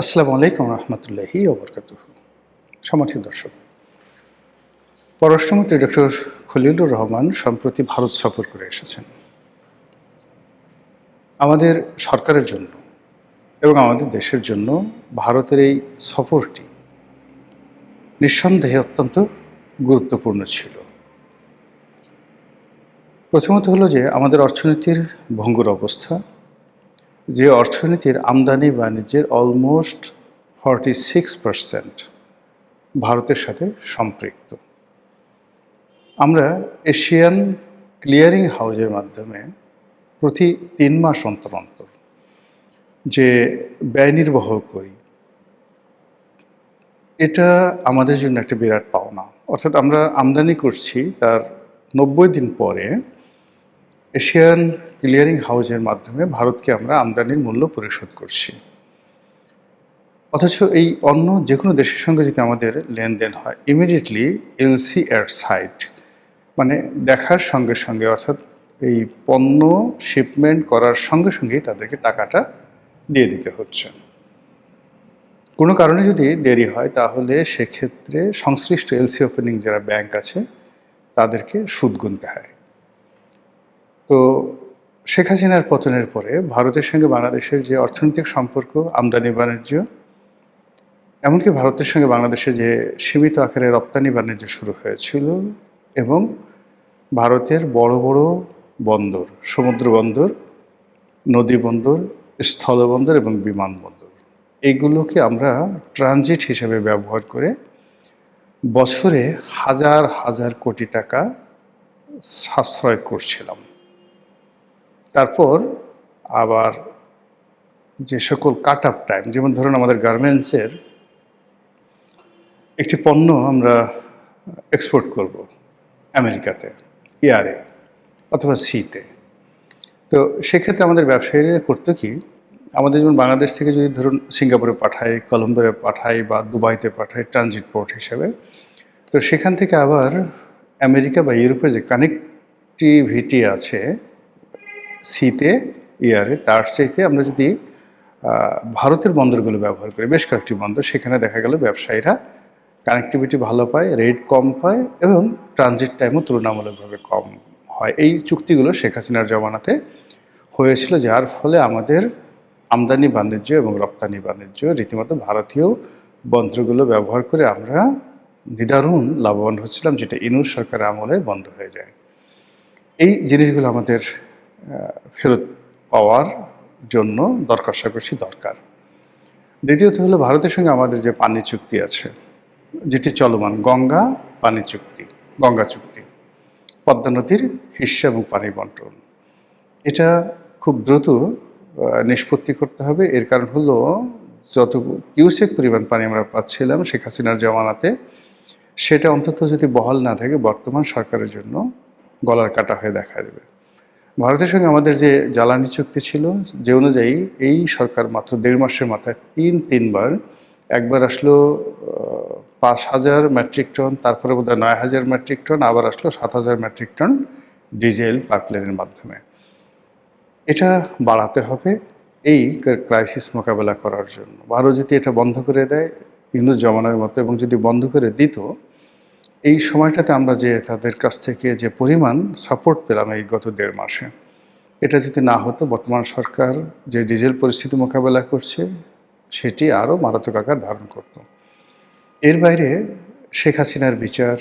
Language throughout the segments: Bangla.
আসসালামু আলাইকুম রহমতুল্লাহি ওবরকাতুহু। সম্মানিত দর্শক, পররাষ্ট্রমন্ত্রী ডক্টর খলিলুর রহমান সম্প্রতি ভারত সফর করে এসেছেন। আমাদের সরকারের জন্য এবং আমাদের দেশের জন্য ভারতের এই সফরটি নিঃসন্দেহে অত্যন্ত গুরুত্বপূর্ণ ছিল। প্রথমত হলো যে আমাদের অর্থনীতির ভঙ্গুর অবস্থা, যে অর্থনীতির আমদানি বাণিজ্যের অলমোস্ট 46% ভারতের সাথে সম্পৃক্ত। আমরা এশিয়ান ক্লিয়ারিং হাউজের মাধ্যমে প্রতি ৩ মাস অন্তর অন্তর যে ব্যয় নির্বাহ করি, এটা আমাদের জন্য একটা বিরাট পাওনা। অর্থাৎ আমরা আমদানি করছি, তার ৯০ দিন পরে এশিয়ান ক্লিয়ারিং হাউজের মাধ্যমে ভারতকে আমরা আমদানির মূল্য পরিশোধ করছি। অথচ এই অন্য যে কোনো দেশের সঙ্গে যদি আমাদের লেনদেন হয়, ইমিডিয়েটলি এলসি এর সাইট, মানে দেখার সঙ্গে সঙ্গে, অর্থাৎ এই পণ্য শিপমেন্ট করার সঙ্গে সঙ্গেই তাদেরকে টাকাটা দিয়ে দিতে হচ্ছে। কোনো কারণে যদি দেরি হয় তাহলে সেক্ষেত্রে সংশ্লিষ্ট এলসি ওপেনিং যারা ব্যাংক আছে তাদেরকে সুদ গুনতে হয়। তো শেখ হাসিনার পতনের পরে ভারতের সঙ্গে বাংলাদেশের যে অর্থনৈতিক সম্পর্ক, আমদানি বাণিজ্য, এমনকি ভারতের সঙ্গে বাংলাদেশের যে সীমিত আকারে রপ্তানি বাণিজ্য শুরু হয়েছিল, এবং ভারতের বড় বড় বন্দর, সমুদ্র বন্দর, নদী বন্দর, স্থলবন্দর এবং বিমানবন্দর, এইগুলোকে আমরা ট্রানজিট হিসেবে ব্যবহার করে বছরে হাজার হাজার কোটি টাকা সাশ্রয় করছিলাম। তারপর আবার যে সকল কাট আপ টাইম, যেমন ধরুন আমাদের গার্মেন্টসের একটি পণ্য আমরা এক্সপোর্ট করব আমেরিকাতে, এয়ারে অথবা সিতে, তো সেক্ষেত্রে আমাদের ব্যবসায়ীরা করতো কি, আমাদের যেমন বাংলাদেশ থেকে যদি ধরুন সিঙ্গাপুরে পাঠাই, কলম্বোরে পাঠাই বা দুবাইতে পাঠাই ট্রানজিট পোর্ট হিসেবে, তো সেখান থেকে আবার আমেরিকা বা ইউরোপের যে কানেক্টিভিটি আছে সিতে, এয়ারে, তার চাইতে আমরা যদি ভারতের বন্দরগুলো ব্যবহার করি, বেশ কয়েকটি বন্দর, সেখানে দেখা গেল ব্যবসায়ীরা কানেক্টিভিটি ভালো পায়, রেট কম পায় এবং ট্রানজিট টাইমও তুলনামূলকভাবে কম হয়। এই চুক্তিগুলো শেখ হাসিনার জমানাতে হয়েছিল, যার ফলে আমাদের আমদানি বাণিজ্য এবং রপ্তানি বাণিজ্য রীতিমতো ভারতীয় বন্দরগুলো ব্যবহার করে আমরা নিদারুণ লাভবান হচ্ছিলাম, যেটা ইউনূস সরকারের আমলে বন্ধ হয়ে যায়। এই জিনিসগুলো আমাদের ফেরত পাওয়ার জন্য দরকার। দ্বিতীয়ত হলো ভারতের সঙ্গে আমাদের যে পানি চুক্তি আছে, যেটি চলমান, গঙ্গা পানি চুক্তি, গঙ্গা চুক্তি, পদ্মা নদীর হিস্যা এবং পানি বন্টন, এটা খুব দ্রুত নিষ্পত্তি করতে হবে। এর কারণ হলো যত কিউসেক পরিমাণ পানি আমরা পাচ্ছিলাম শেখ হাসিনার জমানাতে, সেটা অন্তত যদি বহাল না থাকে বর্তমান সরকারের জন্য গলার কাটা হয়ে দেখা দেবে। ভারতের সঙ্গে আমাদের যে জ্বালানি চুক্তি ছিল, যে অনুযায়ী এই সরকার মাত্র ১.৫ মাসের মাথায় তিনবার, একবার আসলো ৫,০০০ মেট্রিক টন, তারপরে বোধহয় ৯,০০০ মেট্রিক টন, আবার আসলো ৭,০০০ মেট্রিক টন ডিজেল পাইপলাইনের মাধ্যমে। এটা বাড়াতে হবে এই ক্রাইসিস মোকাবেলা করার জন্য। ভারত যদি এটা বন্ধ করে দেয় ইউনূস জমানার মতো, এবং যদি বন্ধ করে দিত, এই সময়টাতে আমরা যে তাদের কাছ থেকে যে পরিমাণ সাপোর্ট পেলাম এই গত ১.৫ মাসে, এটা যদি না হতো, বর্তমান সরকার যে ডিজেল পরিস্থিতি মোকাবেলা করছে সেটি আরও মারাত্মক আকার ধারণ করত। এর বাইরে শেখ হাসিনার বিচার,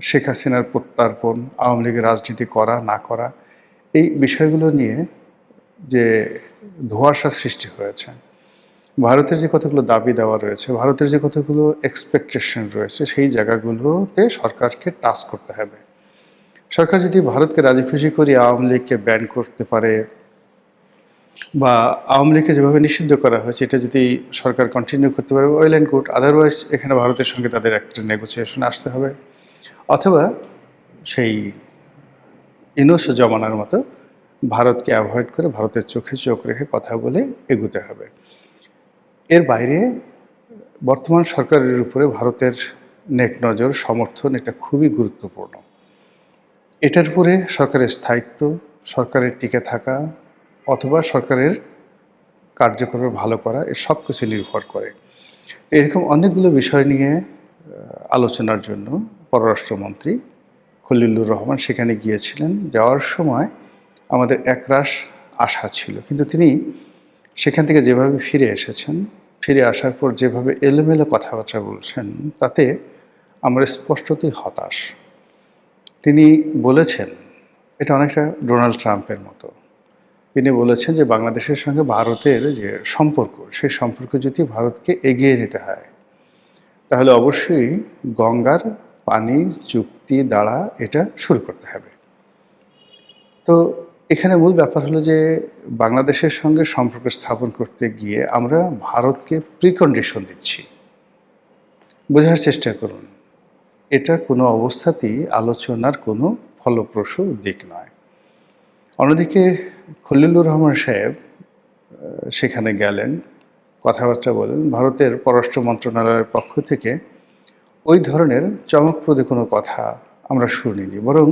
শেখ হাসিনার প্রত্যার্পণ, আওয়ামী লীগের রাজনীতি করা না করা, এই বিষয়গুলো নিয়ে যে ধোঁয়াশা সৃষ্টি হয়েছে, ভারতের যে কতগুলো দাবি দেওয়া রয়েছে, ভারতের যে কতগুলো এক্সপেকটেশন রয়েছে, সেই জায়গাগুলোতে সরকারকে টাচ করতে হবে। সরকার যদি ভারতকে রাজি খুশি করে আওয়ামী লীগকে ব্যান করতে পারে, বা আওয়ামী লীগকে যেভাবে নিষিদ্ধ করা হয়েছে এটা যদি সরকার কন্টিনিউ করতে পারে, ওয়েল অ্যান্ড গুড। আদারওয়াইজ এখানে ভারতের সঙ্গে তাদের একটা নেগোসিয়েশন আসতে হবে, অথবা সেই ইউনূস জমানার মতো ভারতকে অ্যাভয়েড করে ভারতের চোখে চোখ রেখে কথা বলে এগোতে হবে। এর বাইরে বর্তমান সরকারের উপরে ভারতের নেক নজর, সমর্থন, এটা খুবই গুরুত্বপূর্ণ। এটার উপরে সরকারের স্থায়িত্ব, সরকারের টিকে থাকা, অথবা সরকারের কার্যক্রমে ভালো করা, এর সব কিছু নির্ভর করে। এরকম অনেকগুলো বিষয় নিয়ে আলোচনার জন্য পররাষ্ট্রমন্ত্রী খলিলুর রহমান সেখানে গিয়েছিলেন। যাওয়ার সময় আমাদের একরাশ আশা ছিল, কিন্তু তিনি সেখান থেকে যেভাবে ফিরে এসেছেন, ফিরে আসার পর যেভাবে এলোমেলো কথাবার্তা বলছেন, তাতে আমরা স্পষ্টতই হতাশ। তিনি বলেছেন, এটা অনেকটা ডোনাল্ড ট্রাম্পের মতো। তিনি বলেছেন যে বাংলাদেশের সঙ্গে ভারতের যে সম্পর্ক, সেই সম্পর্ক যদি ভারতকে এগিয়ে নিতে হয়, তাহলে অবশ্যই গঙ্গার পানি চুক্তি দ্বারা এটা শুরু করতে হবে। তো এখানে মূল ব্যাপার হলো যে বাংলাদেশের সঙ্গে সম্পর্ক স্থাপন করতে গিয়ে আমরা ভারতকে প্রিকন্ডিশন দিচ্ছি। বোঝার চেষ্টা করুন, এটা কোনো অবস্থাতেই আলোচনার কোনো ফলপ্রসূ দিক নয়। অন্যদিকে খলিলুর রহমান সাহেব সেখানে গেলেন, কথাবার্তা বলেন। ভারতের পররাষ্ট্র মন্ত্রণালয়ের পক্ষ থেকে ওই ধরনের চমকপ্রদ কোনো কথা আমরা শুনিনি, বরং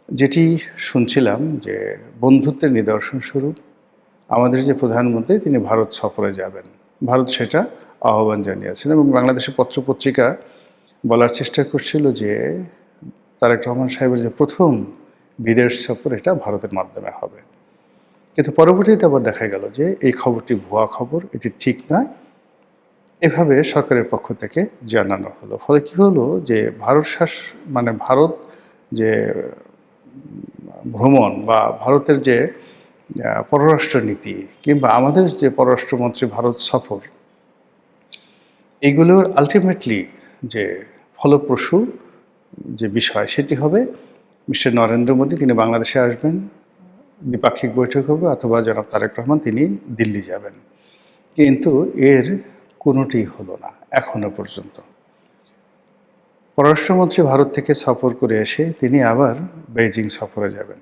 যেটি শুনছিলাম যে বন্ধুত্বের নিদর্শন স্বরূপ আমাদের যে প্রধানমন্ত্রী তিনি ভারত সফরে যাবেন, ভারত সেটা আহ্বান জানিয়েছেন। এবং বাংলাদেশের পত্রপত্রিকা বলার চেষ্টা করছিল যে তারেক রহমান সাহেবের যে প্রথম বিদেশ সফর এটা ভারতের মাধ্যমে হবে। কিন্তু পরবর্তীতে আবার দেখা গেল যে এই খবরটি ভুয়া খবর, এটি ঠিক নয়, এভাবে সরকারের পক্ষ থেকে জানানো হলো। ফলে কী হলো যে ভারত যে ভ্রমণ বা ভারতের যে পররাষ্ট্র নীতি কিংবা আমাদের যে পররাষ্ট্রমন্ত্রী ভারত সফর, এগুলোর আলটিমেটলি যে ফলপ্রসূ যে বিষয় সেটি হবে মিস্টার নরেন্দ্র মোদী তিনি বাংলাদেশে আসবেন, দ্বিপাক্ষিক বৈঠক হবে, অথবা জনাব তারেক রহমান তিনি দিল্লি যাবেন। কিন্তু এর কোনোটি হলো না এখনো পর্যন্ত। পররাষ্ট্রমন্ত্রী ভারত থেকে সফর করে এসে তিনি আবার বেইজিং সফরে যাবেন।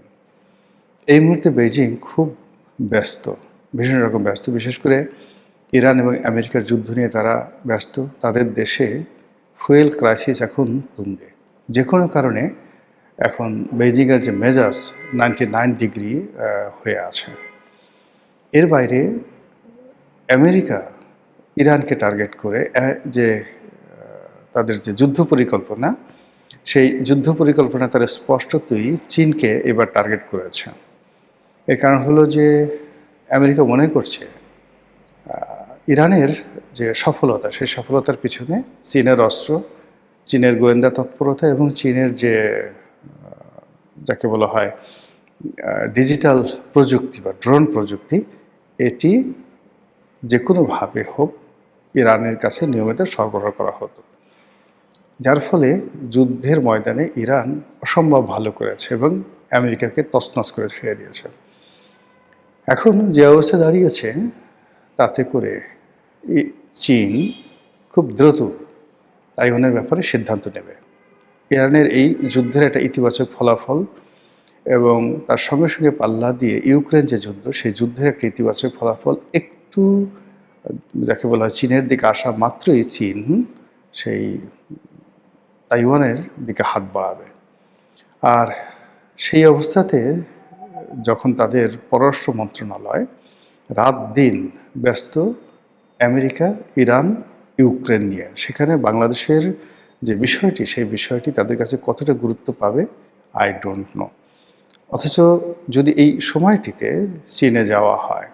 এই মুহূর্তে বেইজিং খুব ব্যস্ত, ভীষণ রকম ব্যস্ত। বিশেষ করে ইরান এবং আমেরিকার যুদ্ধ নিয়ে তারা ব্যস্ত। তাদের দেশে ফুয়েল ক্রাইসিস এখন তুঙ্গে। যে কোনো কারণে এখন বেইজিংয়ের যে মেজাজ 99 ডিগ্রি হয়ে আছে। এর বাইরে আমেরিকা ইরানকে টার্গেট করে যে তাদের যে যুদ্ধ পরিকল্পনা, সেই যুদ্ধ পরিকল্পনা তারা স্পষ্টতই চীনকে এবার টার্গেট করেছে। এর কারণ হলো যে আমেরিকা মনে করছে ইরানের যে সফলতা, সেই সফলতার পিছনে চীনের অস্ত্র, চীনের গোয়েন্দা তৎপরতা এবং চীনের যে যাকে বলা হয় ডিজিটাল প্রযুক্তি বা ড্রোন প্রযুক্তি, এটি যে কোনোভাবে হোক ইরানের কাছে নিয়মিত সরবরাহ করা হতো, যার ফলে যুদ্ধের ময়দানে ইরান অসম্ভব ভালো করেছে এবং আমেরিকাকে তছনছ করে ছেড়ে দিয়েছে। এখন যে অবস্থা দাঁড়িয়েছে, তাতে করে চীন খুব দ্রুত তাইওয়ানের ব্যাপারে সিদ্ধান্ত নেবে। ইরানের এই যুদ্ধের একটা ইতিবাচক ফলাফল এবং তার সঙ্গে সঙ্গে পাল্লা দিয়ে ইউক্রেন যে যুদ্ধ, সেই যুদ্ধের একটা ইতিবাচক ফলাফল একটু যাকে বলা হয় চীনের দিকে আসা মাত্রই চীন সেই তাইওয়ানের দিকে হাত বাড়াবে। আর সেই অবস্থাতে যখন তাদের পররাষ্ট্র মন্ত্রণালয় রাত দিন ব্যস্ত আমেরিকা, ইরান, ইউক্রেন নিয়ে, সেখানে বাংলাদেশের যে বিষয়টি, সেই বিষয়টি তাদের কাছে কতটা গুরুত্ব পাবে আই ডোন্ট নো। অথচ যদি এই সময়টিতে চীনে যাওয়া হয়,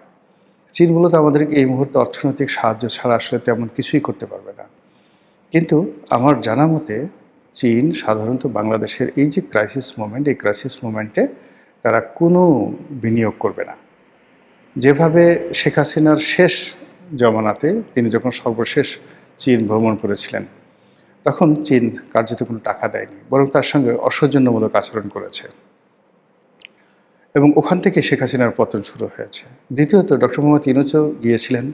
চীন মূলত আমাদেরকে এই মুহূর্তে অর্থনৈতিক সাহায্য ছাড়া আসলে তেমন কিছুই করতে পারবে না। কিন্তু আমার জানা মতে চীন সাধারণত বাংলাদেশের এই যে ক্রাইসিস মোমেন্ট, এই ক্রাইসিস মোমেন্টে তারা কোনো বিনিয়োগ করবে না। যেভাবে শেখ হাসিনার শেষ জমানাতে তিনি যখন সর্বশেষ চীন ভ্রমণ করেছিলেন, তখন চীন কার্যত কোনো টাকা দেয়নি, বরং তার সঙ্গে অসৌজন্যমূলক আচরণ করেছে এবং ওখান থেকে শেখ হাসিনার পতন শুরু হয়েছে। দ্বিতীয়ত ডক্টর মোহাম্মদ ইউনূসও গিয়েছিলেন।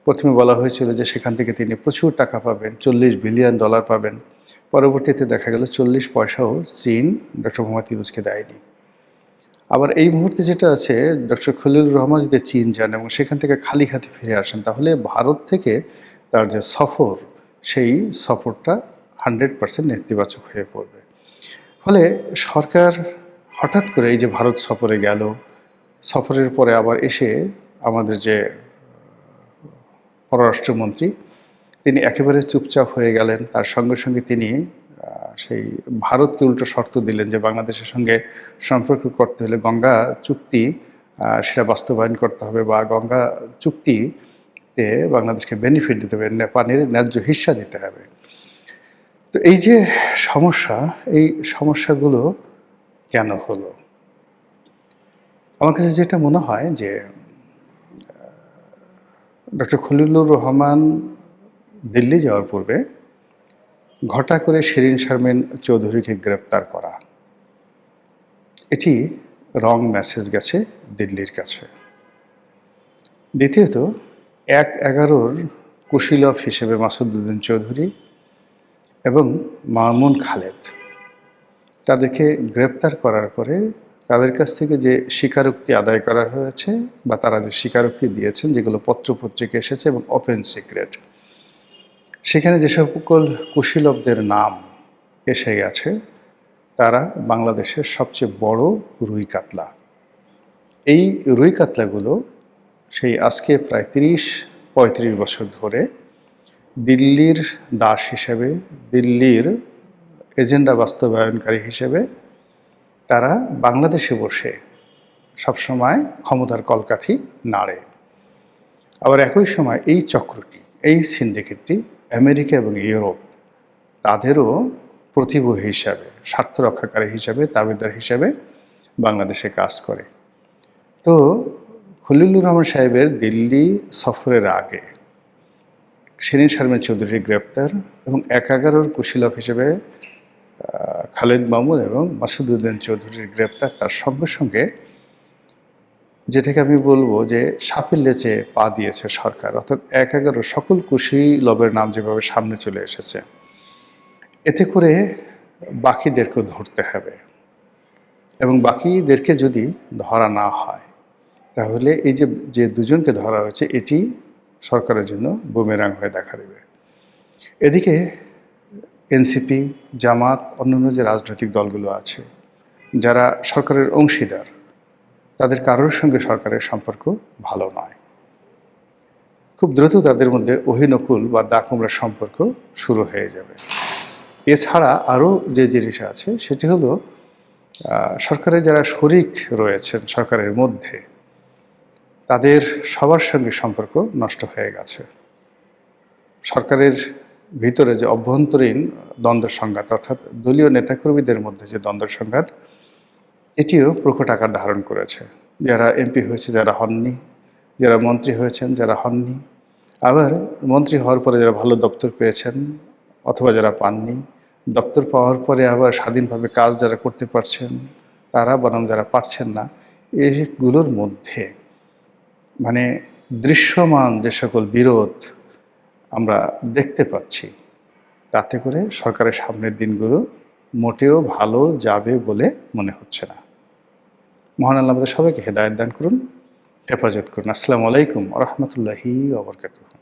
প্রথমে বলা হয়েছিল যে সেখান থেকে তিনি প্রচুর টাকা পাবেন, $40 বিলিয়ন পাবেন। পরবর্তীতে দেখা গেল 40 পয়সাও চীন ডক্টর মোহাম্মদ ইউনূসকে দেয়নি। আবার এই মুহূর্তে যেটা আছে, ডক্টর খলিলুর রহমান যদি চীন যান এবং সেখান থেকে খালি হাতে ফিরে আসেন, তাহলে ভারত থেকে তার যে সফর, সেই সফরটা 100% নেতিবাচক হয়ে পড়বে। ফলে সরকার হঠাৎ করে এই যে ভারত সফরে গেল, সফরের পরে আবার এসে আমাদের যে পররাষ্ট্রমন্ত্রী, তিনি একেবারে চুপচাপ হয়ে গেলেন। তার সঙ্গে সঙ্গে তিনি সেই ভারতকে উল্টো শর্ত দিলেন যে বাংলাদেশের সঙ্গে সম্পর্ক করতে হলে গঙ্গা চুক্তি সেটা বাস্তবায়ন করতে হবে, বা গঙ্গা চুক্তিতে বাংলাদেশকে বেনিফিট দিতে হবে, পানির ন্যায্য হিস্সা দিতে হবে। তো এই যে সমস্যা, এই সমস্যাগুলো কেন হলো? আমার কাছে যেটা মনে হয় যে ডক্টর খলিলুর রহমান দিল্লি যাওয়ার পূর্বে ঘটা করে শিরীন শারমিন চৌধুরীকে গ্রেপ্তার করা, এটি রং মেসেজ গেছে দিল্লির কাছে। দ্বিতীয়ত ১/১১-র কুশীলব হিসেবে মাসুদউদ্দিন চৌধুরী এবং মামুন খালেদ, তাদেরকে গ্রেপ্তার করার পরে তাদের কাছ থেকে যে স্বীকারোক্তি আদায় করা হয়েছে, বা তারা যে স্বীকারোক্তি দিয়েছেন, যেগুলো পত্রপত্রিকা এসেছে এবং ওপেন সিক্রেট, সেখানে যে সকল কুশীলবদের নাম এসে গেছে তারা বাংলাদেশের সবচেয়ে বড় রুই কাতলা। এই রুই কাতলাগুলো সেই আজকে প্রায় ৩০-৩৫ বছর ধরে দিল্লির দাস হিসেবে, দিল্লির এজেন্ডা বাস্তবায়নকারী হিসেবে তারা বাংলাদেশে বসে সবসময় ক্ষমতার কলকাঠি নাড়ে। আবার একই সময় এই চক্রটি, এই সিন্ডিকেটটি আমেরিকা এবং ইউরোপ, তাদেরও প্রতিবহী হিসাবে, স্বার্থ রক্ষাকারী হিসাবে, দাবিদার হিসাবে বাংলাদেশে কাজ করে। তো খলিলুর রহমান সাহেবের দিল্লি সফরের আগে শিরীন শারমিন চৌধুরীর গ্রেপ্তার এবং ১/১১-র কুশীলব হিসেবে খালেদ মামুন এবং মাসুদউদ্দিন চৌধুরীর গ্রেপ্তার, তার সঙ্গে সঙ্গে যেটাকে আমি বলবো যে সাপের লেচে পা দিয়েছে সরকার, অর্থাৎ ১/১১ সকল কুশীলবের নাম যেভাবে সামনে চলে এসেছে, এতে করে বাকিদেরকেও ধরতে হবে, এবং বাকিদেরকে যদি ধরা না হয় তাহলে এই যে দুজনকে ধরা হয়েছে এটি সরকারের জন্য বুমেরাং হয়ে দেখা দেবে। এদিকে এনসিপি, জামাত, অন্যান্য যে রাজনৈতিক দলগুলো আছে যারা সরকারের অংশীদার, তাদের কারোর সঙ্গে সরকারের সম্পর্ক ভালো নয়। খুব দ্রুত তাদের মধ্যে অহিনকুল বা দাকুমরার সম্পর্ক শুরু হয়ে যাবে। এছাড়া আরও যে জিনিস আছে সেটি হলো সরকারের যারা শরিক রয়েছেন সরকারের মধ্যে, তাদের সবার সঙ্গে সম্পর্ক নষ্ট হয়ে গেছে। সরকারের ভিতরে যে অভ্যন্তরীণ দ্বন্দ্ব সংঘাত, অর্থাৎ দলীয় নেতাকর্মীদের মধ্যে যে দ্বন্দ্ব সংঘাত, এটিও প্রকট আকার ধারণ করেছে। যারা এমপি হয়েছে, যারা হননি, যারা মন্ত্রী হয়েছেন, যারা হননি, আবার মন্ত্রী হওয়ার পরে যারা ভালো দপ্তর পেয়েছেন অথবা যারা পাননি, দপ্তর পাওয়ার পরে আবার স্বাধীনভাবে কাজ যারা করতে পারছেন তারা, বরং যারা পারছেন না, এগুলোর মধ্যে মানে দৃশ্যমান যে সকল বিরোধ আমরা দেখতে পাচ্ছি, তাতে করে সরকারের সামনের দিনগুলো মোটেও ভালো যাবে বলে মনে হচ্ছে না। মহান আল্লাহ আমাদের সবাইকে হেদায়েত দান করুন, হেফাজত করুন। আসসালামু আলাইকুম ওয়া রাহমাতুল্লাহি ওয়া বারাকাতুহু।